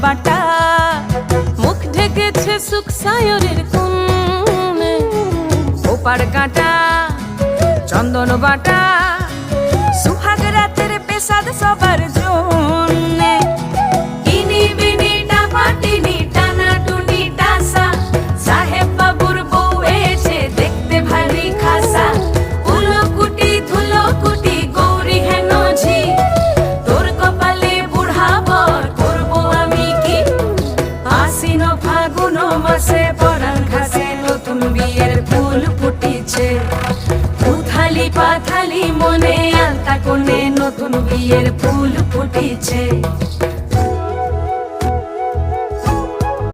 বাটা, মুখ ঢেকেছে সুখ সায়রের কোণে। ওপার কাটা চন্দন বাটা, সুহাগ রাতের পেশাদ সবার জন্যে। ইনি বিনি টাপাটিনি টানা টুনি টাসা, সাহেব বাবুর বউ এসে দেখতে ভারী খাসা। উলকুটি ধুলকুটি গৌরী হেন ঝি, তোর কপালে বুড়া বর করবো আমি কি। আশ্বিন ফাগুন মাসে পরাণ ঘাসে নতুন বিয়ের ফুল ফুটিছে। উথালি পাথালি মনে আলতা কোণে নতুন বিয়ের ফুল ফুটিছে।